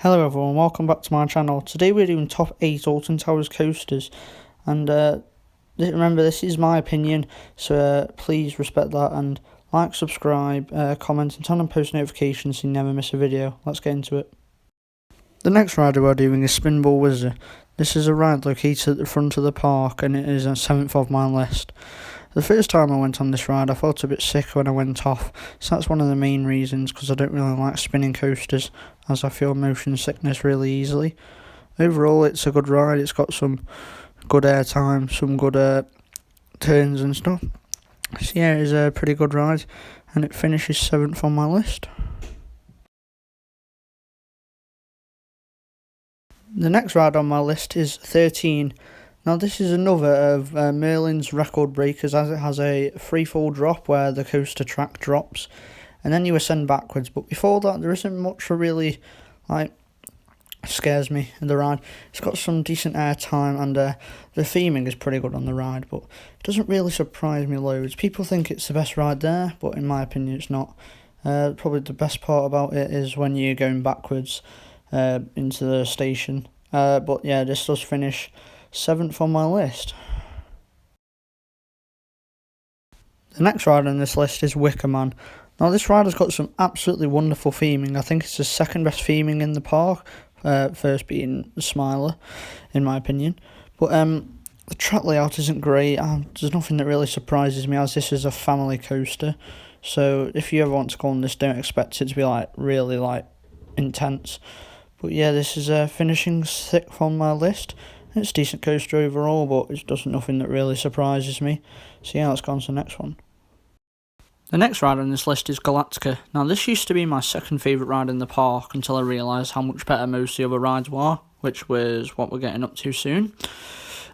Hello everyone, welcome back to my channel. Today we're doing top 8 Alton Towers coasters, and remember, this is my opinion, so please respect that and like, subscribe, comment and turn on post notifications so you never miss a video. Let's get into it. The next ride we're doing is Spinball Wizard. This is a ride located at the front of the park and it is on 7th of my list. The first time I went on this ride I felt a bit sick when I went off, so that's one of the main reasons, because I don't really like spinning coasters as I feel motion sickness really easily. Overall it's a good ride, it's got some good air time, some good turns and stuff. So yeah, it's a pretty good ride and it finishes 7th on my list. The next ride on my list is 13. Now this is another of Merlin's record breakers, as it has a freefall drop where the coaster track drops and then you ascend backwards, but before that there isn't much that really scares me in the ride. It's got some decent air time and the theming is pretty good on the ride, but it doesn't really surprise me loads. People think it's the best ride there, but in my opinion it's not. Probably the best part about it is when you're going backwards into the station, but yeah, this does finish 7th on my list. The next ride on this list is Wickham. Now this ride has got some absolutely wonderful theming. I think it's the second best theming in the park, first being the Smiler in my opinion, but the track layout isn't great. There's nothing that really surprises me, as this is a family coaster, so if you ever want to go on this, don't expect it to be really intense. But yeah, this is finishing 6th on my list. It's a decent coaster overall, but it doesn't nothing that really surprises me. So yeah, let's go on to the next one. The next ride on this list is Galactica. Now this used to be my second favourite ride in the park until I realised how much better most of the other rides were, which was what we're getting up to soon.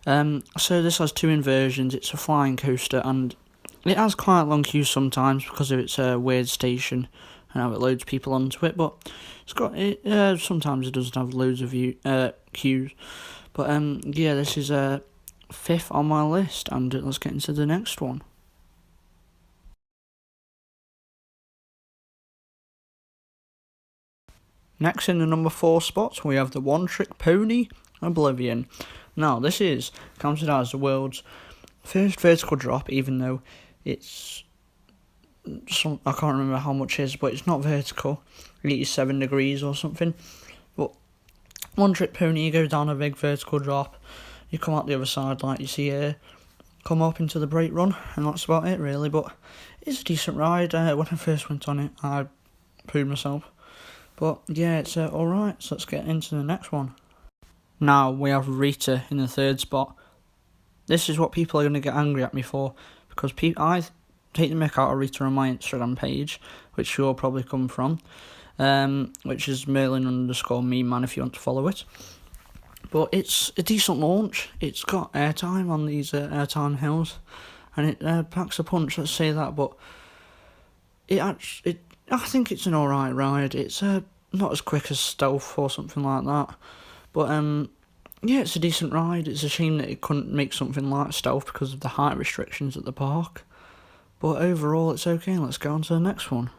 So this has 2 inversions. It's a flying coaster and it has quite long queues sometimes because of its weird station and how it loads people onto it, but it's got sometimes it doesn't have loads of queues. But yeah, this is 5th on my list, and let's get into the next one. Next, in the number 4 spot, we have the One Trick Pony Bolivian. Now, this is counted as the world's first vertical drop, even though it's I can't remember how much it is, but it's not vertical. 87 degrees or something. But One Trick Pony, you go down a big vertical drop, you come out the other side like you see here, come up into the brake run, and that's about it really. But it's a decent ride. When I first went on it, I pooed myself. But yeah, it's alright, so let's get into the next one. Now we have Rita in the 3rd spot. This is what people are going to get angry at me for, because I take the mick out of Rita on my Instagram page, which you'll probably come from, which is Merlin_me_man if you want to follow it. But it's a decent launch. It's got airtime on these airtime hills, and it packs a punch, let's say that. But I think it's an alright ride. It's not as quick as Stealth or something like that, but yeah, it's a decent ride. It's a shame that it couldn't make something like Stealth because of the height restrictions at the park. But overall, it's okay. Let's go on to the next one.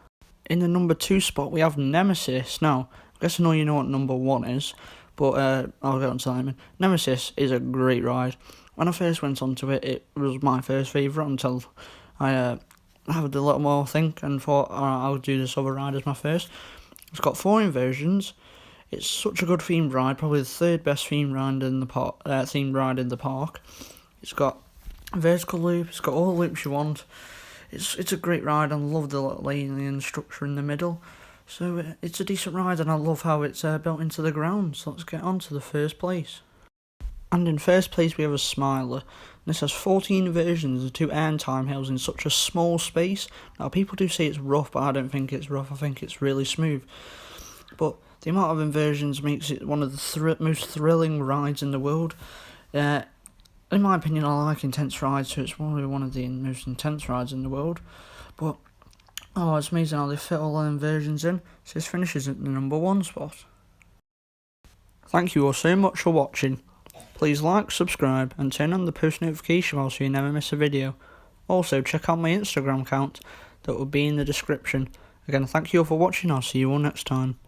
In the number 2 spot, we have Nemesis. Now, I guess I know you know what number 1 is, but I'll get on to that. Nemesis is a great ride. When I first went onto it, it was my first favourite until I had a little more think and thought, alright, I'll do this other ride as my first. It's got 4 inversions. It's such a good themed ride, probably the 3rd best themed ride in the park. It's got a vertical loop. It's got all the loops you want. It's a great ride, and I love the little alien structure in the middle. So it's a decent ride, and I love how it's built into the ground. So let's get on to the 1st place. And in 1st place we have a Smiler. This has 14 versions of 2 airtime hills in such a small space. Now people do say it's rough, but I don't think it's rough. I think it's really smooth. But the amount of inversions makes it one of the most thrilling rides in the world. In my opinion, I like intense rides, so it's probably one of the most intense rides in the world. But oh, it's amazing how they fit all the inversions in. So this finishes at the number 1 spot. Thank you all so much for watching. Please like, subscribe and turn on the post notification bell so you never miss a video. Also check out my Instagram account that will be in the description. Again, thank you all for watching. I'll see you all next time.